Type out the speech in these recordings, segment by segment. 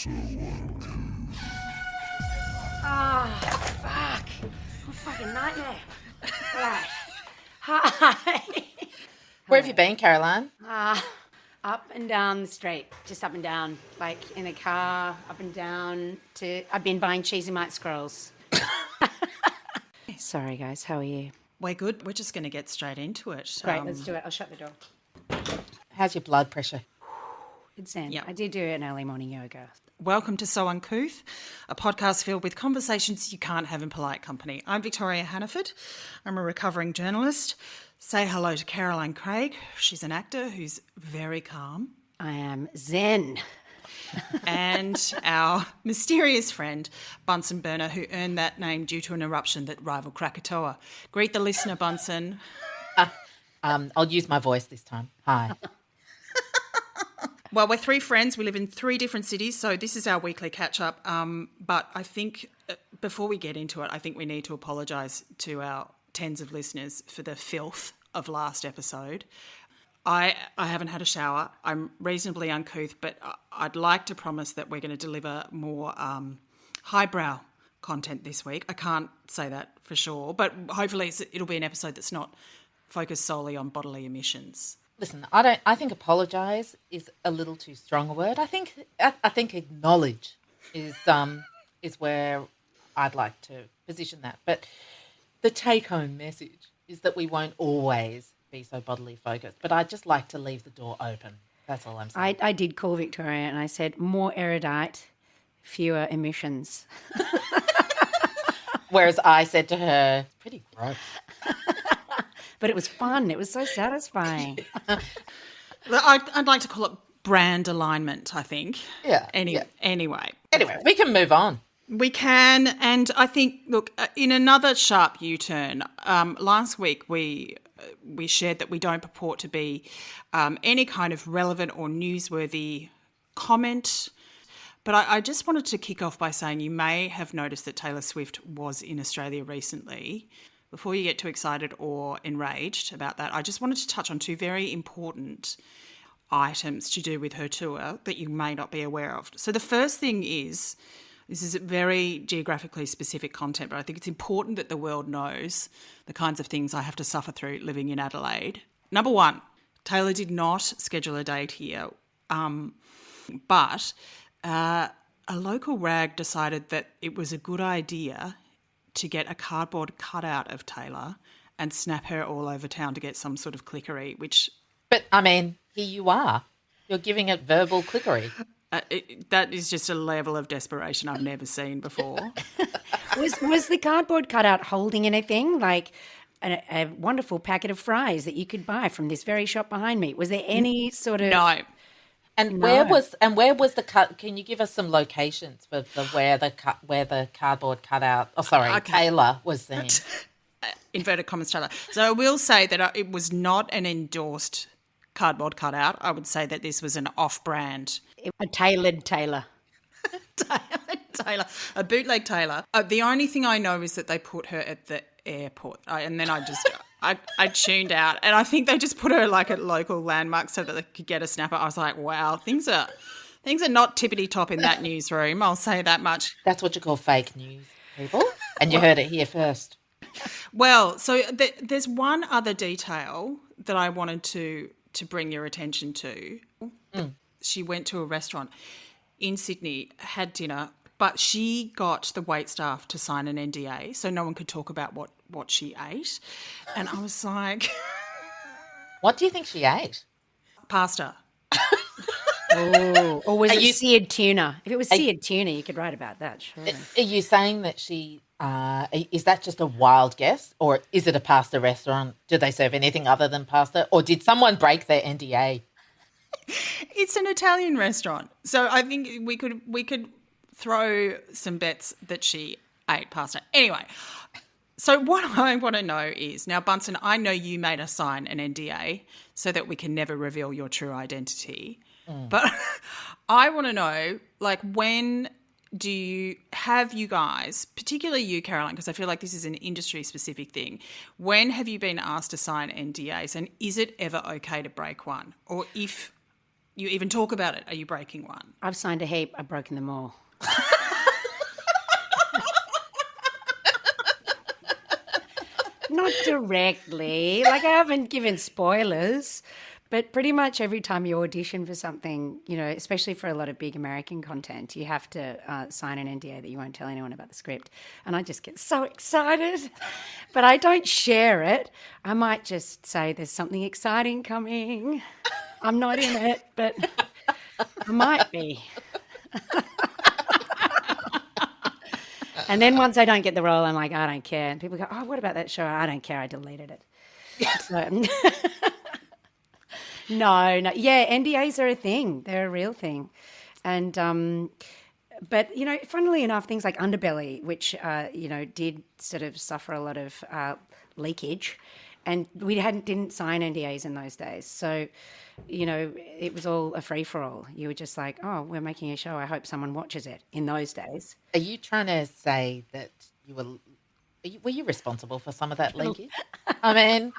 Fuck. What a fucking nightmare. Right. Hi. Where have you been, Caroline? Up and down the street. Just up and down. Like in a car, up and down to... I've been buying cheesy mite scrolls. Sorry, guys. How are you? We're good. We're just going to get straight into it. Great, let's do it. I'll shut the door. How's your blood pressure? It's Zen. Yep. I did do an early morning yoga. Welcome to So Uncouth, a podcast filled with conversations you can't have in polite company. I'm Victoria Hannaford. I'm a recovering journalist. Say hello to Caroline Craig. She's an actor who's very calm. I am Zen. And our mysterious friend, Bunsen Burner, who earned that name due to an eruption that rivaled Krakatoa. Greet the listener, Bunsen. I'll use my voice this time. Hi. Well, we're three friends. We live in three different cities, so this is our weekly catch-up. But I think before we get into it, I think we need to apologise to our tens of listeners for the filth of last episode. I haven't had a shower. I'm reasonably uncouth, but I'd like to promise that we're going to deliver more highbrow content this week. I can't say that for sure, but hopefully it'll be an episode that's not focused solely on bodily emissions. Listen, I think apologise is a little too strong a word. I think acknowledge is where I'd like to position that. But the take-home message is that we won't always be so bodily focused. But I'd just like to leave the door open. That's all I'm saying. I did call Victoria and I said, more erudite, fewer emissions. Whereas I said to her, pretty gross. But it was fun. It was so satisfying. I'd like to call it brand alignment, I think. Yeah. Anyway. Anyway, we can move on. We can, and I think, look, in another sharp U-turn, last week we shared that we don't purport to be any kind of relevant or newsworthy comment, but I just wanted to kick off by saying you may have noticed that Taylor Swift was in Australia recently. Before you get too excited or enraged about that, I just wanted to touch on two very important items to do with her tour that you may not be aware of. So the first thing is, this is very geographically specific content, but I think it's important that the world knows the kinds of things I have to suffer through living in Adelaide. Number one, Taylor did not schedule a date here, but a local rag decided that it was a good idea to get a cardboard cutout of Taylor and snap her all over town to get some sort of clickery, which... But, I mean, here you are. You're giving it verbal clickery. That is just a level of desperation I've never seen before. Was the cardboard cutout holding anything? Like a wonderful packet of fries that you could buy from this very shop behind me? Was there any sort of... No. And where was the cut? Can you give us some locations for where the cardboard cutout? Oh, sorry, okay. Taylor was seen. Inverted commas, Taylor. So I will say that it was not an endorsed cardboard cutout. I would say that this was an off-brand, a tailored Taylor. Taylor, a bootleg Taylor. The only thing I know is that they put her at the airport, and then I tuned out, and I think they just put her like at local landmarks so that they could get a snapper. I was like, wow, things are not tippity top in that newsroom. I'll say that much. That's what you call fake news, people, and you heard it here first. Well, so there's one other detail that I wanted to bring your attention to. She went to a restaurant in Sydney, had dinner, but she got the waitstaff to sign an NDA so no one could talk about what she ate. And I was like... What do you think she ate? Pasta. Oh, or was it seared tuna? If it was seared tuna, you could write about that, sure. Are you saying that she... is that just a wild guess, or is it a pasta restaurant? Do they serve anything other than pasta, or did someone break their NDA? It's an Italian restaurant, so I think we could throw some bets that she ate pasta. Anyway, so what I want to know is, now Bunsen, I know you made us sign an NDA so that we can never reveal your true identity, but I want to know, like, when have you guys, particularly you, Caroline, because I feel like this is an industry-specific thing, when have you been asked to sign NDAs, and is it ever okay to break one? Or if you even talk about it? Are you breaking one? I've signed a heap. I've broken them all. Not directly. Like, I haven't given spoilers, but pretty much every time you audition for something, you know, especially for a lot of big American content, you have to sign an NDA that you won't tell anyone about the script. And I just get so excited, but I don't share it. I might just say there's something exciting coming. I'm not in it, but I might be. And then once I don't get the role, I'm like, I don't care. And people go, oh, what about that show? I don't care. I deleted it. So, no. Yeah, NDAs are a thing. They're a real thing. And, but, you know, funnily enough, things like Underbelly, which, you know, did sort of suffer a lot of leakage. And we didn't sign NDAs in those days. So, you know, it was all a free-for-all. You were just like, oh, we're making a show. I hope someone watches it in those days. Are you trying to say that were you responsible for some of that leakage? I mean,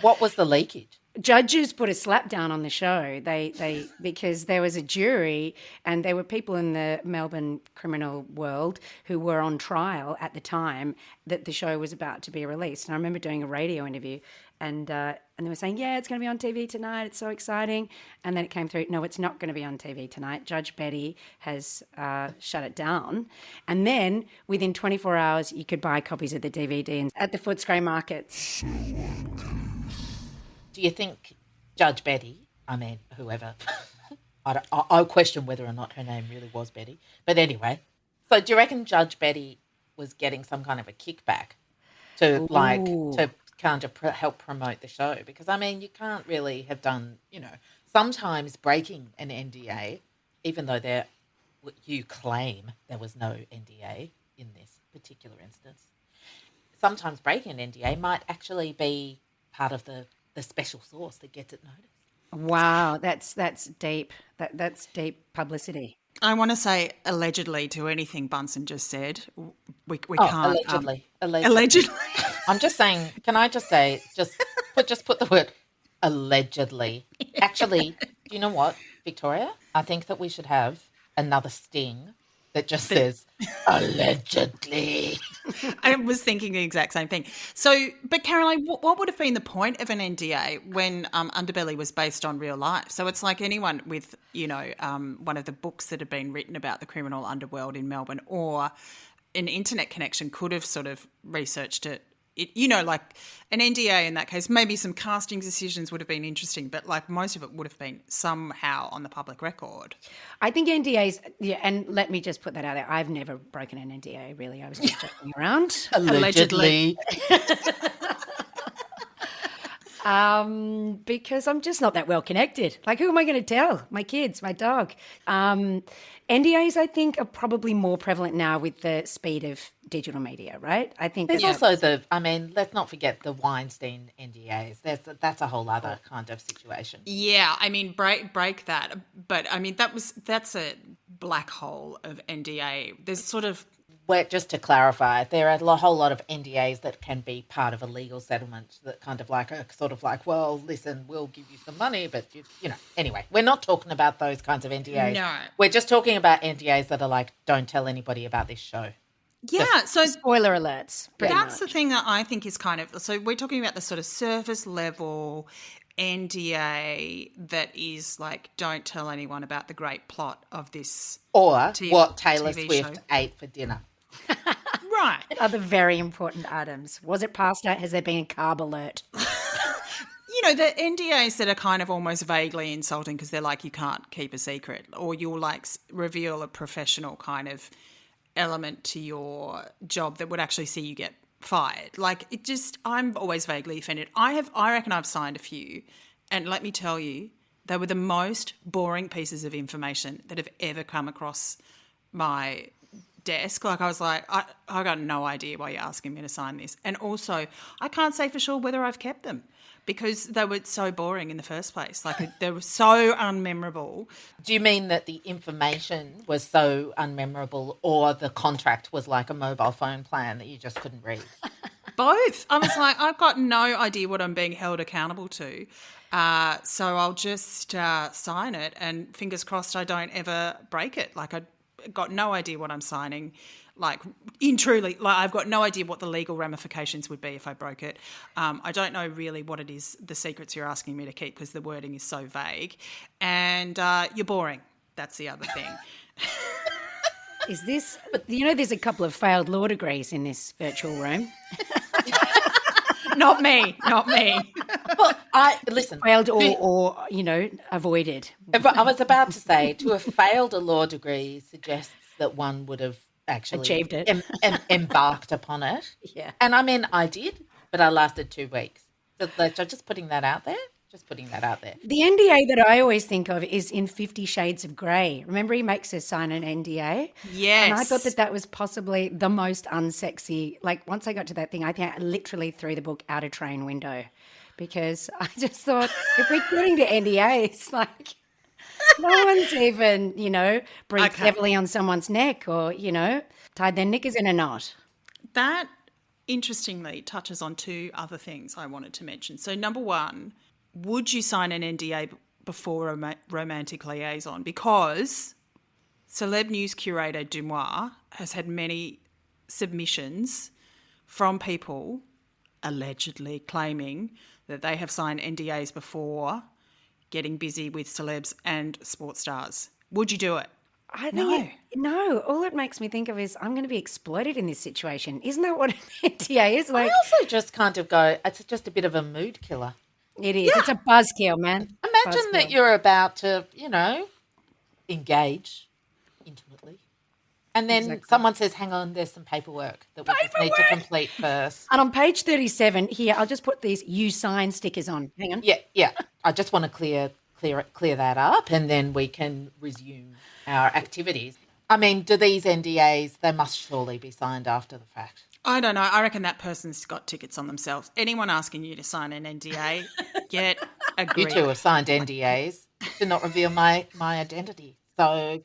what was the leakage? Judges put a slap down on the show. They because there was a jury and there were people in the Melbourne criminal world who were on trial at the time that the show was about to be released. And I remember doing a radio interview and they were saying, yeah, it's going to be on TV tonight. It's so exciting. And then it came through, no, it's not going to be on TV tonight. Judge Betty has shut it down. And then within 24 hours, you could buy copies of the DVD at the Footscray markets. Do you think Judge Betty, I mean, whoever, I'll question whether or not her name really was Betty. But anyway, so do you reckon Judge Betty was getting some kind of a kickback to to kind of help promote the show? Because, I mean, you can't really have done, you know, sometimes breaking an NDA, even though you claim there was no NDA in this particular instance, sometimes breaking an NDA might actually be part of the special sauce that gets it noticed. Wow, that's deep. That's deep publicity. I want to say allegedly to anything Bunsen just said. We can't. Allegedly. I'm just saying. Can I just say just put the word allegedly? Actually, do you know what, Victoria? I think that we should have another sting that just says allegedly. I was thinking the exact same thing. So, but Caroline, what would have been the point of an NDA when Underbelly was based on real life? So it's like anyone with, you know, one of the books that had been written about the criminal underworld in Melbourne or an internet connection could have sort of researched it. You know, like an NDA in that case, maybe some casting decisions would have been interesting, but like most of it would have been somehow on the public record. I think NDAs, yeah, and let me just put that out there. I've never broken an NDA, really. I was just joking around. Allegedly. Because I'm just not that well connected. Like, who am I going to tell? My kids, my dog. NDAs, I think, are probably more prevalent now with the speed of digital media, right? I think there's also let's not forget the Weinstein NDAs. That's a whole other kind of situation. Yeah, I mean, break that. But I mean, that's a black hole of NDA. There's sort of. Just to clarify, there are a whole lot of NDAs that can be part of a legal settlement that kind of like are sort of like, well, listen, we'll give you some money, but you know, anyway, we're not talking about those kinds of NDAs. No. We're just talking about NDAs that are like, don't tell anybody about this show. Yeah, so spoiler alerts. That's the thing that I think is kind of, so we're talking about the sort of surface level NDA that is like, don't tell anyone about the great plot of this. Or what Taylor TV Swift show. ate for dinner. Right. Other very important items. Was it pasta? Has there been a carb alert? You know, the NDAs that are kind of almost vaguely insulting because they're like, you can't keep a secret, or you'll like reveal a professional kind of element to your job that would actually see you get fired. Like, it just, I'm always vaguely offended. I reckon I've signed a few, and let me tell you, they were the most boring pieces of information that have ever come across my desk. Like, I was like, I got no idea why you're asking me to sign this. And also, I can't say for sure whether I've kept them because they were so boring in the first place. Like, they were so unmemorable. Do you mean that the information was so unmemorable, or the contract was like a mobile phone plan that you just couldn't read? Both. I was like, I've got no idea what I'm being held accountable to. So I'll just sign it, and fingers crossed I don't ever break it. Like, I got no idea what I'm signing. Like, I've got no idea what the legal ramifications would be if I broke it. I don't know really what it is, the secrets you're asking me to keep, because the wording is so vague. And you're boring. That's the other thing. Is this, there's a couple of failed law degrees in this virtual room. Not me. Well, listen. Failed or avoided. I was about to say, to have failed a law degree suggests that one would have actually achieved it, embarked upon it. Yeah. And I mean, I did, but I lasted 2 weeks. So just putting that out there. The NDA that I always think of is in 50 Shades of Grey. Remember, he makes her sign an NDA? Yes. And I thought that was possibly the most unsexy. Like, once I got to that thing, I think I literally threw the book out a train window, because I just thought, if we're getting to NDAs, like, no one's even, breathed heavily on someone's neck or, tied their knickers in a knot. That, interestingly, touches on two other things I wanted to mention. So, number one, would you sign an NDA before a romantic liaison? Because celeb news curator Dumois has had many submissions from people allegedly claiming that they have signed NDAs before getting busy with celebs and sports stars. Would you do it? No. All it makes me think of is I'm going to be exploited in this situation. Isn't that what an NDA is? Like, I also just kind of go, it's just a bit of a mood killer. It is. Yeah. It's a buzzkill, man. Imagine that you're about to, engage intimately. And then someone says, hang on, there's some paperwork that we just need to complete first. And on page 37, here, I'll just put these you sign stickers on. Hang on. Yeah. I just want to clear that up, and then we can resume our activities. I mean, do these NDAs, they must surely be signed after the fact. I don't know. I reckon that person's got tickets on themselves. Anyone asking you to sign an NDA, get a grip. You two have signed NDAs to not reveal my identity. So,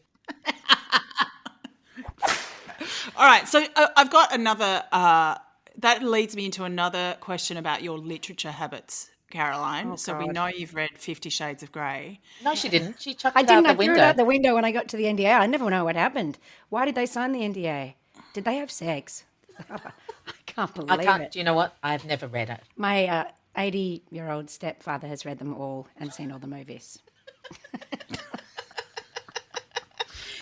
all right. So I've got another. That leads me into another question about your literature habits, Caroline. We know you've read 50 Shades of Grey. No, she didn't. She chucked it out the window. I threw it out the window when I got to the NDA. I never know what happened. Why did they sign the NDA? Did they have sex? I can't believe it. Do you know what? I've never read it. My 80-year-old stepfather has read them all and seen all the movies.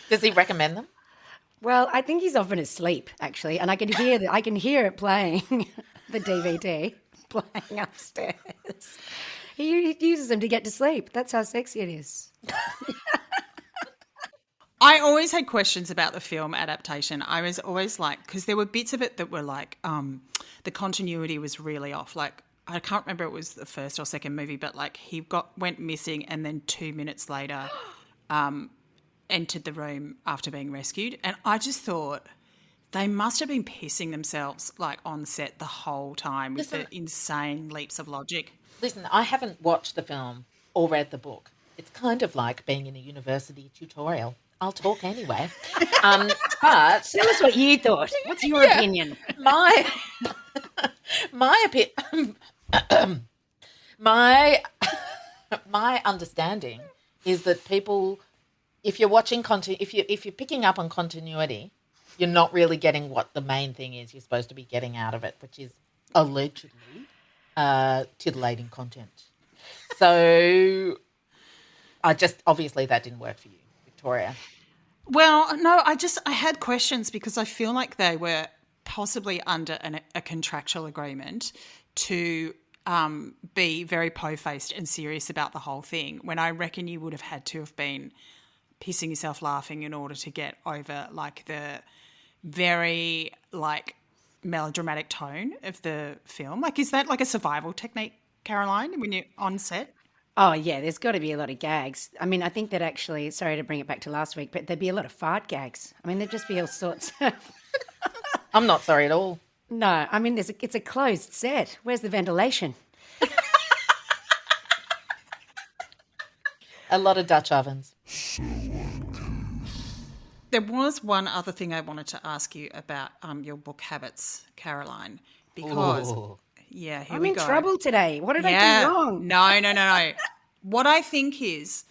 Does he recommend them? Well, I think he's often asleep, actually, and I can hear it playing, the DVD playing upstairs. He uses them to get to sleep. That's how sexy it is. I always had questions about the film adaptation. I was always like, because there were bits of it that were like, the continuity was really off. Like, I can't remember if it was the first or second movie, but like went missing and then 2 minutes later entered the room after being rescued. And I just thought they must have been pissing themselves like on set the whole time with the insane leaps of logic. Listen, I haven't watched the film or read the book. It's kind of like being in a university tutorial. I'll talk anyway. But tell us what you thought. What's your opinion? My understanding is that people, if you're watching if you're picking up on continuity, you're not really getting what the main thing is you're supposed to be getting out of it, which is allegedly titillating content. So obviously that didn't work for you, Victoria. Well, no, I had questions because I feel like they were possibly under a contractual agreement to be very po-faced and serious about the whole thing, when I reckon you would have had to have been pissing yourself laughing in order to get over like the very like melodramatic tone of the film. Like, is that like a survival technique, Caroline, when you're on set? Oh, yeah, there's got to be a lot of gags. I mean, I think that actually, sorry to bring it back to last week, but there'd be a lot of fart gags. I mean, there'd just be all sorts of... I'm not sorry at all. No, I mean, it's a closed set. Where's the ventilation? A lot of Dutch ovens. There was one other thing I wanted to ask you about your book habits, Caroline, because, Ooh. yeah, here I'm we in go. trouble today. What did I Yeah. do wrong? No. What I think is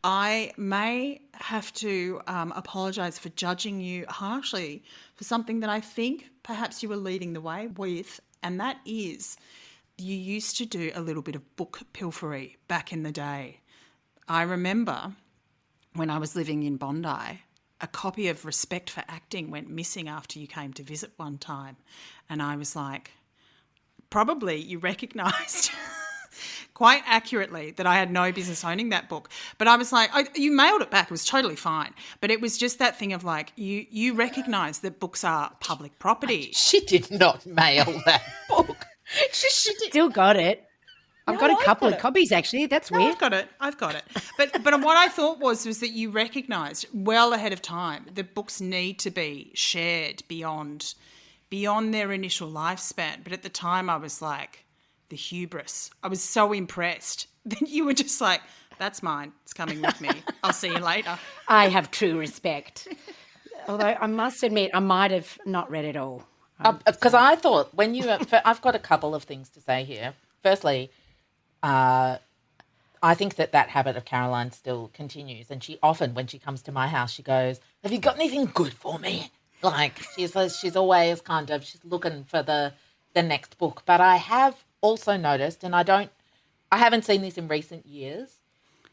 I may have to apologise for judging you harshly for something that I think perhaps you were leading the way with, and that is you used to do a little bit of book pilfery back in the day. I remember when I was living in Bondi, a copy of Respect for Acting went missing after you came to visit one time, and I was like, probably you recognised quite accurately that I had no business owning that book. But I was like, you mailed it back. It was totally fine. But it was just that thing of like, you recognise that books are public property. She did not mail that book. She did. Still got it. I've No, got a I've couple got of it. copies actually. That's No, weird. I've got it. But what I thought was that you recognised well ahead of time that books need to be shared beyond their initial lifespan. But at the time I was like, the hubris. I was so impressed that you were just like, that's mine. It's coming with me. I'll see you later. I have true respect. Although I must admit, I might have not read it all. Because I thought when you, I've got a couple of things to say here. Firstly, I think that habit of Caroline still continues, and she often, when she comes to my house, she goes, "Have you got anything good for me?" Like she's always kind of she's looking for the next book. But I have also noticed, and I haven't seen this in recent years,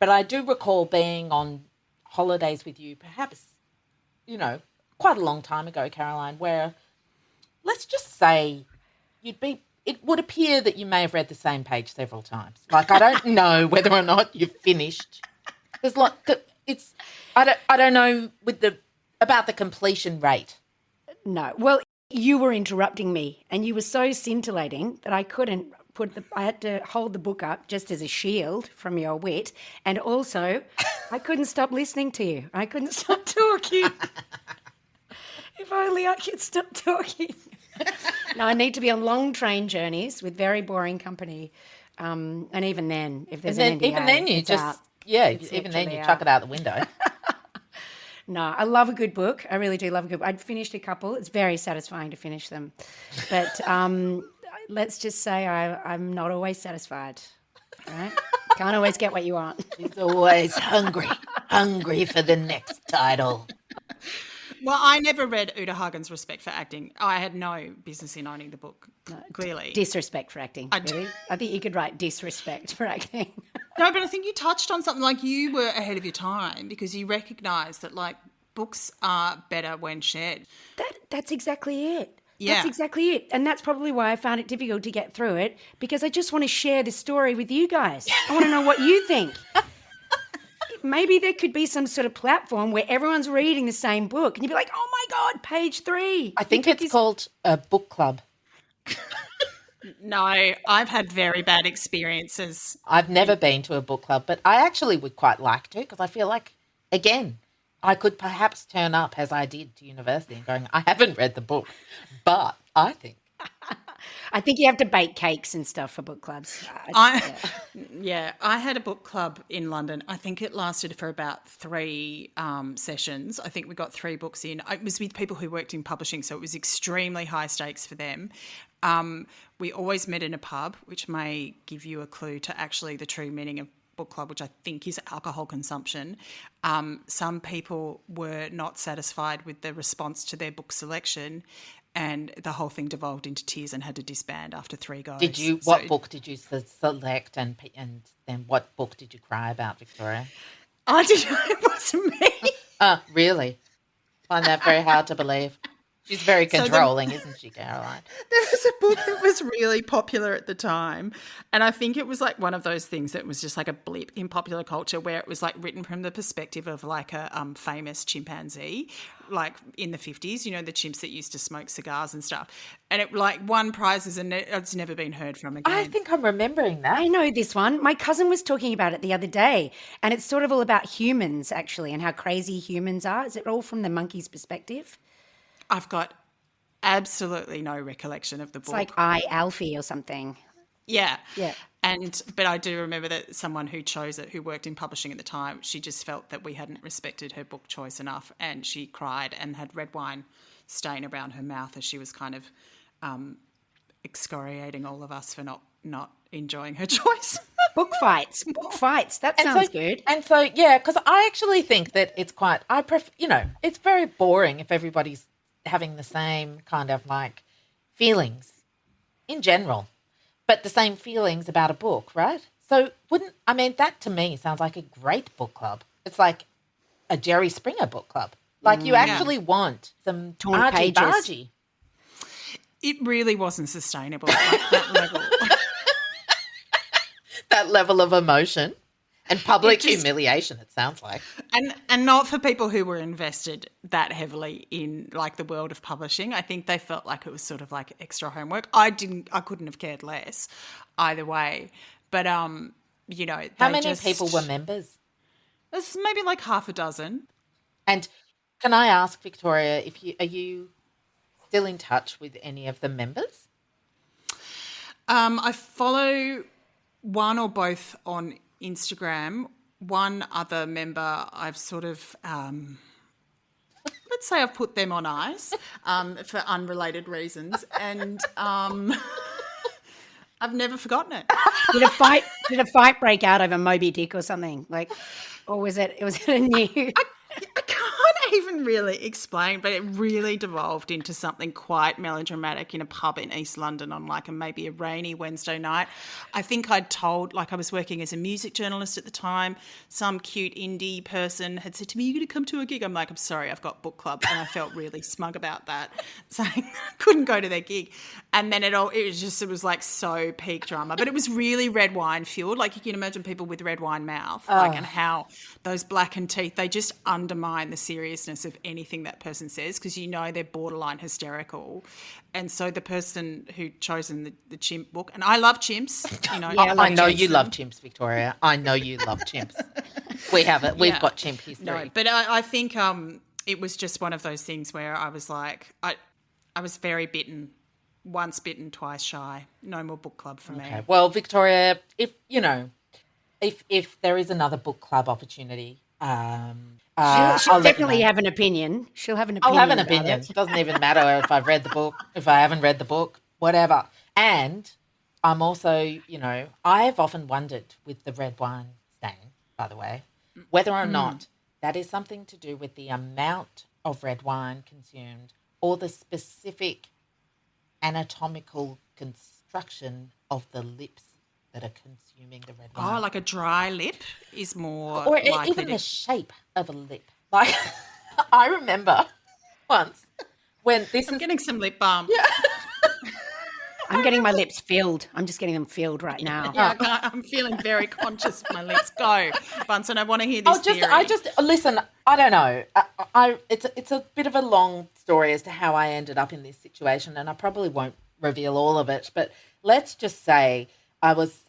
but I do recall being on holidays with you, perhaps, quite a long time ago, Caroline, where let's just say it would appear that you may have read the same page several times. Like, I don't know whether or not you've finished. There's I don't know about the completion rate. No. Well, you were interrupting me and you were so scintillating that I couldn't I had to hold the book up just as a shield from your wit. And also, I couldn't stop listening to you. I couldn't stop talking. If only I could stop talking. No, I need to be on long train journeys with very boring company. And even then, if there's an NDA, even then you it's just, out. even then you chuck it out the window. No, I love a good book. I really do love a good book. I'd finished a couple. It's very satisfying to finish them. But let's just say I'm not always satisfied, right? Can't always get what you want. She's always hungry for the next title. Well, I never read Uta Hagen's Respect for Acting. I had no business in owning the book, clearly. Disrespect for acting, really. I think you could write disrespect for acting. No, but I think you touched on something like you were ahead of your time because you recognised that, like, books are better when shared. That's exactly it. Yeah. That's exactly it. And that's probably why I found it difficult to get through it, because I just want to share this story with you guys. I want to know what you think. Maybe there could be some sort of platform where everyone's reading the same book and you'd be like, oh my God, page 3. I think it's called a book club. No, I've had very bad experiences. I've never been to a book club, but I actually would quite like to, because I feel like, again, I could perhaps turn up as I did to university and going, I haven't read the book, but I think. I think you have to bake cakes and stuff for book clubs. I had a book club in London. I think it lasted for about 3 sessions. I think we got 3 books in. It was with people who worked in publishing, so it was extremely high stakes for them. We always met in a pub, which may give you a clue to actually the true meaning of book club, which I think is alcohol consumption. Some people were not satisfied with the response to their book selection, and the whole thing devolved into tears and had to disband after 3 goes. What book did you select, and then what book did you cry about, Victoria? I didn't know it wasn't me. Really? Find that very hard to believe. She's very controlling, isn't she, Caroline? There was a book that was really popular at the time, and I think it was like one of those things that was just like a blip in popular culture, where it was like written from the perspective of like a famous chimpanzee, like in the 50s, the chimps that used to smoke cigars and stuff, and it like won prizes, and it's never been heard from again. I think I'm remembering that. I know this one. My cousin was talking about it the other day, and it's sort of all about humans, actually, and how crazy humans are. Is it all from the monkey's perspective? I've got absolutely no recollection of the book. It's like I, Alfie or something. Yeah. Yeah. But I do remember that someone who chose it, who worked in publishing at the time, she just felt that we hadn't respected her book choice enough, and she cried and had red wine stain around her mouth as she was kind of excoriating all of us for not enjoying her choice. Book fights. That sounds good. And so, yeah, because I actually think that it's quite, it's very boring if everybody's having the same kind of like feelings in general, but the same feelings about a book, right? So that to me sounds like a great book club. It's like a Jerry Springer book club. Like you actually want some Torn argy-bargy. It really wasn't sustainable at that level. That level of emotion and public humiliation, it sounds like. And not for people who were invested that heavily in like the world of publishing. I think they felt like it was sort of like extra homework. I couldn't have cared less either way. But how many people were members? There's maybe like half a dozen. And can I ask, Victoria, are you still in touch with any of the members? I follow one or both on Instagram. One other member I've sort of, let's say I've put them on ice for unrelated reasons, and I've never forgotten it. Did a fight break out over Moby Dick or something? Or was it a new? I can't even really explain, but it really devolved into something quite melodramatic in a pub in East London on maybe a rainy Wednesday night. I think I'd told, I was working as a music journalist at the time, some cute indie person had said to me, "You're going to come to a gig?" I'm like, "I'm sorry, I've got book club." And I felt really smug about that, saying I couldn't go to their gig. And then it was like so peak drama. But it was really red wine fueled. Like you can imagine people with red wine mouth, and how those blackened teeth, they just undermine the seriousness of anything that person says because they're borderline hysterical. And so the person who chosen the chimp book, and I love chimps. I know you love chimps, Victoria. I know you love chimps. We have it. We've got chimp history. No, but I think it was just one of those things where I was like, I was very bitten. Once bitten, twice shy. No more book club for me. Well, Victoria, if there is another book club opportunity, she'll definitely have an opinion. She'll have an opinion. I'll have an opinion. It doesn't even matter if I've read the book, if I haven't read the book, whatever. And I'm also, I've often wondered with the red wine stain, by the way, whether or not that is something to do with the amount of red wine consumed or the specific anatomical construction of the lips that are consuming the red wine. Oh, like a dry lip is more or likely even the shape of a lip. Like I remember once when I'm getting some lip balm. Yeah. I'm getting my lips filled. I'm just getting them filled right now. Yeah, I'm feeling very conscious of my lips. Go, Bunsen, I want to hear this theory. Listen, I don't know. It's a bit of a long story as to how I ended up in this situation, and I probably won't reveal all of it, but let's just say I was,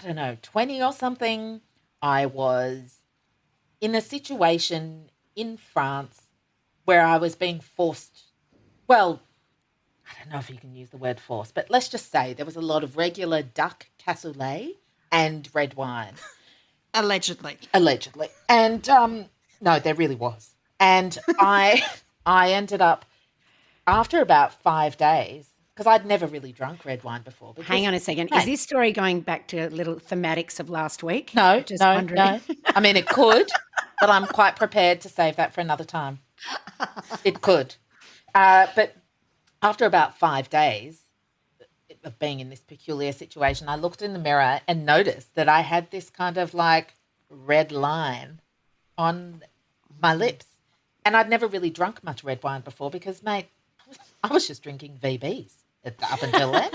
20 or something. I was in a situation in France where I was being forced, well, I don't know if you can use the word force, but let's just say there was a lot of regular duck cassoulet and red wine. Allegedly. And no, there really was. And I ended up, after about 5 days, because I'd never really drunk red wine before. Hang on a second. Is this story going back to little thematics of last week? No. I mean, it could, but I'm quite prepared to save that for another time. It could. But after about 5 days of being in this peculiar situation, I looked in the mirror and noticed that I had this kind of like red line on my lips. And I'd never really drunk much red wine before because, mate, I was just drinking VBs up until then.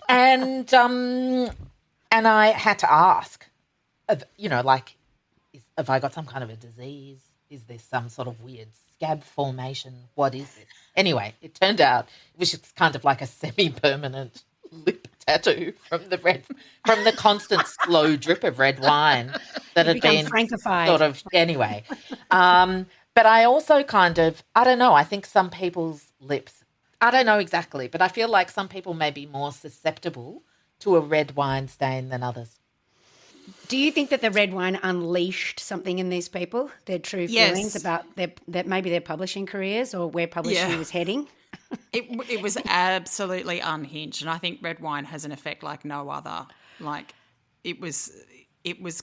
And I had to ask, have I got some kind of a disease? Is there some sort of weird scab formation? What is this? Anyway, it turned out it was just kind of like a semi-permanent lip tattoo from the constant slow drip of red wine that had been frankified. Sort of anyway. But I also I don't know, I think some people's lips, I don't know exactly, but I feel like some people may be more susceptible to a red wine stain than others. Do you think that the red wine unleashed something in these people, their true feelings about maybe their publishing careers or where publishing was heading? It was absolutely unhinged, and I think red wine has an effect like no other. Like it was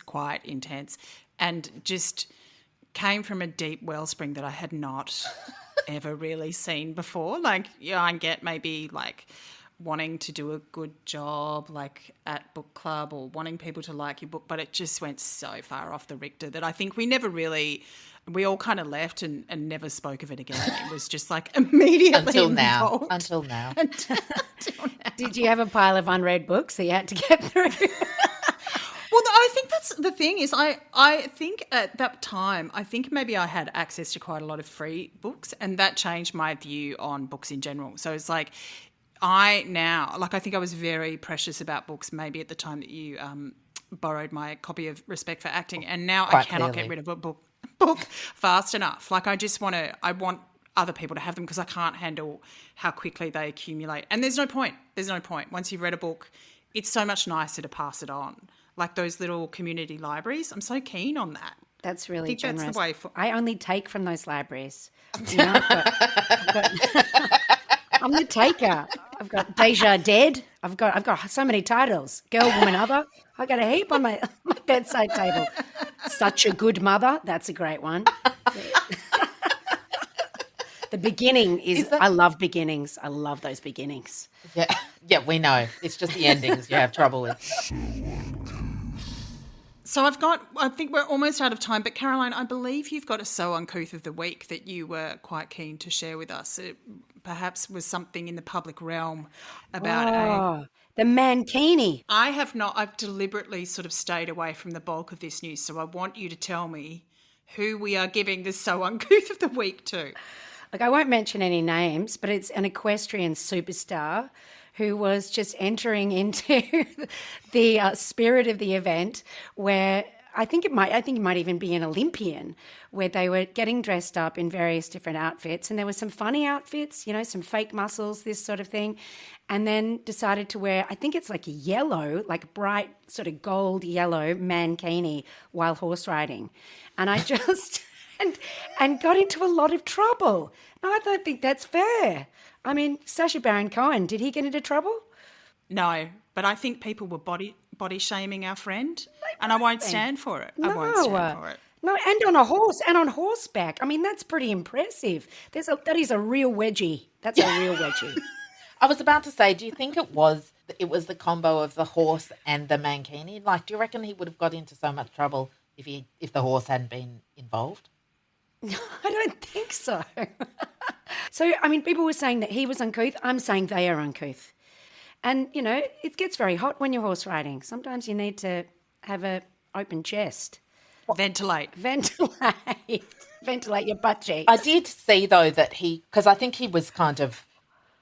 quite intense, and just came from a deep wellspring that I had not ever really seen before. Like, yeah, I get maybe like wanting to do a good job like at book club or wanting people to like your book, but it just went so far off the Richter that I think we all kind of left and never spoke of it again. It was just like immediately Until now. involved. Until now. Until now. Did you have a pile of unread books that you had to get through? Well, I think that's the thing is I think at that time, I think maybe I had access to quite a lot of free books, and that changed my view on books in general. So it's like I think I was very precious about books maybe at the time that you borrowed my copy of Respect for Acting, and now Quite I cannot clearly. get rid of a book fast enough. Like I want other people to have them because I can't handle how quickly they accumulate. And there's no point. Once you've read a book, it's so much nicer to pass it on. Like those little community libraries. I'm so keen on that. That's really I think generous. that's the way I only take from those libraries. You know, I'm the taker. I've got Deja Dead. I've got so many titles. Girl, Woman, Other. I got a heap on my bedside table. Such a Good Mother. That's a great one. The beginning is I love beginnings. I love those beginnings. Yeah, we know. It's just the endings you have trouble with. So I think we're almost out of time, but Caroline, I believe you've got a So Uncouth of the Week that you were quite keen to share with us. It perhaps was something in the public realm about the mankini. I have not, I've deliberately sort of stayed away from the bulk of this news, so I want you to tell me who we are giving the So Uncouth of the Week to. Look, I won't mention any names, but it's an equestrian superstar who was just entering into the spirit of the event, where I think it might even be an Olympian, where they were getting dressed up in various different outfits, and there were some funny outfits, some fake muscles, this sort of thing, and then decided to wear, I think it's like a yellow, like bright sort of gold yellow mankini while horse riding, and I just and got into a lot of trouble. No, I don't think that's fair. I mean, Sacha Baron Cohen, did he get into trouble? No, but I think people were body shaming our friend, and I won't stand for it. I won't stand for it. No, and on a horse and on horseback. I mean, that's pretty impressive. That is a real wedgie. That's a real wedgie. I was about to say, do you think it was the combo of the horse and the mankini? Like, do you reckon he would have got into so much trouble if the horse hadn't been involved? I don't think so. So, I mean, people were saying that he was uncouth. I'm saying they are uncouth. And, it gets very hot when you're horse riding. Sometimes you need to have an open chest. Ventilate. Ventilate your butt cheeks. I did see, though, that because I think he was kind of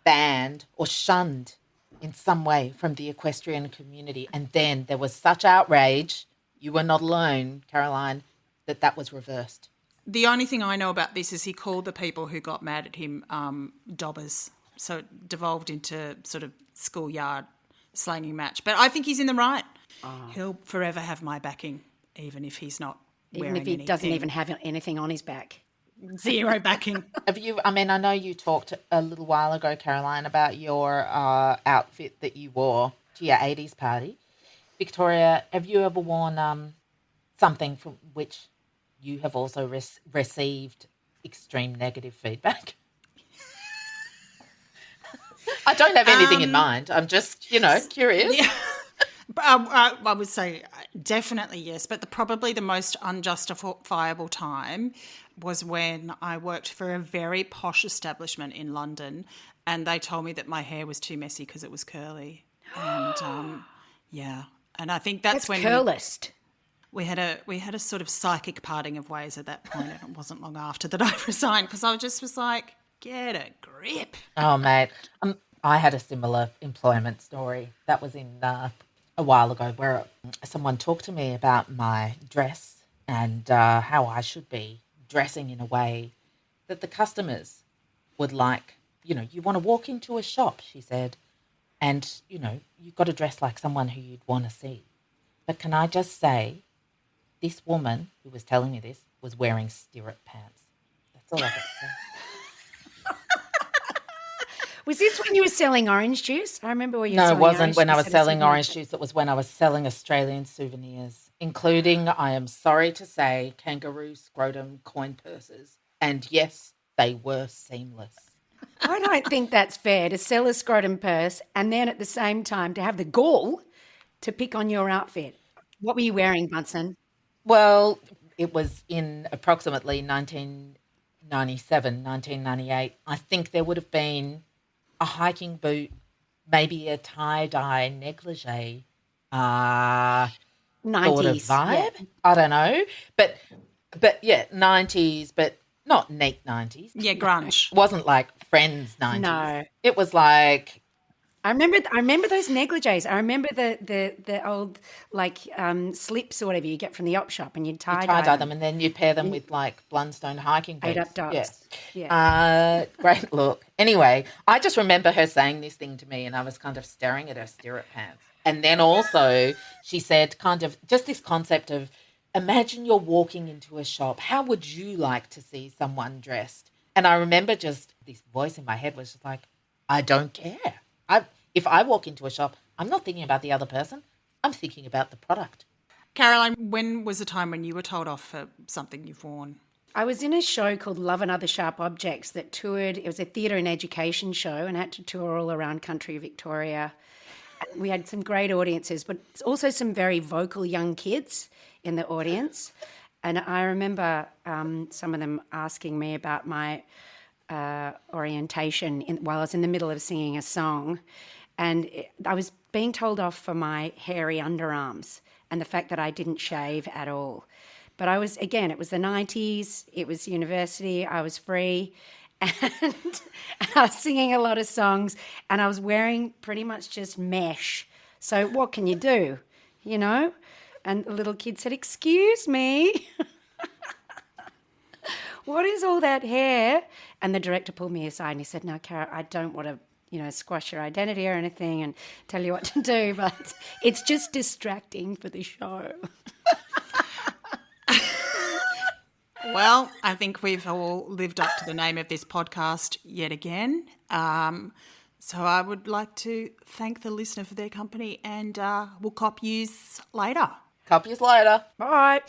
banned or shunned in some way from the equestrian community. And then there was such outrage, you were not alone, Caroline, that was reversed. The only thing I know about this is he called the people who got mad at him dobbers. So it devolved into sort of schoolyard slanging match. But I think he's in the right. Oh. He'll forever have my backing, even if he's not wearing anything. Even if he doesn't even have anything on his back. Zero backing. I know you talked a little while ago, Caroline, about your outfit that you wore to your 80s party. Victoria, have you ever worn something from which you have also received extreme negative feedback? I don't have anything in mind. I'm just, curious. Yeah. I would say definitely yes, but probably the most unjustifiable time was when I worked for a very posh establishment in London, and they told me that my hair was too messy because it was curly. And and I think that's when curlist. We had a sort of psychic parting of ways at that point, and it wasn't long after that I resigned because I was like, get a grip. Oh, mate. I had a similar employment story. That was in a while ago, where someone talked to me about my dress and how I should be dressing in a way that the customers would like. You want to walk into a shop, she said, and, you've got to dress like someone who you'd want to see. But can I just say, this woman who was telling me this was wearing stirrup pants. That's all I got to say. Was this when you were selling orange juice? I remember when you were No, it selling wasn't orange when I juice was at a selling orange supermarket. juice. It was when I was selling Australian souvenirs, including, I am sorry to say, kangaroo scrotum coin purses. And yes, they were seamless. I don't think that's fair to sell a scrotum purse and then at the same time to have the gall to pick on your outfit. What were you wearing, Bunsen? Well, it was in approximately 1997, 1998. I think there would have been a hiking boot, maybe a tie-dye negligee, uh, sort of 90s, yeah. vibe. I don't know. But yeah, 90s, but not neat 90s. Yeah, grunge. It wasn't like Friends 90s. No. It was like I remember those negligees. I remember the old like slips or whatever you get from the op shop and you'd you tie tie dye dye them. them and then you pair them with like Blundstone hiking Eight boots. up Yeah. dots. Yeah. Great look. Anyway, I just remember her saying this thing to me and I was kind of staring at her stirrup pants. And then also she said kind of just this concept of imagine you're walking into a shop. How would you like to see someone dressed? And I remember just this voice in my head was just like, I don't care. If I walk into a shop, I'm not thinking about the other person. I'm thinking about the product. Caroline, when was the time when you were told off for something you've worn? I was in a show called Love and Other Sharp Objects that toured. It was a theatre and education show and had to tour all around country Victoria. We had some great audiences, but also some very vocal young kids in the audience. And I remember some of them asking me about my orientation while I was in the middle of singing a song. And I was being told off for my hairy underarms and the fact that I didn't shave at all. But I was, again, it was the 90s, it was university, I was free, and I was singing a lot of songs, and I was wearing pretty much just mesh. So what can you do, you know? And the little kid said, "Excuse me, what is all that hair?" And the director pulled me aside and he said, "No, Cara, I don't want to, squash your identity or anything and tell you what to do, but it's just distracting for the show." Well, I think we've all lived up to the name of this podcast yet again. So I would like to thank the listener for their company and we'll cop yous later. Cop yous later. Bye.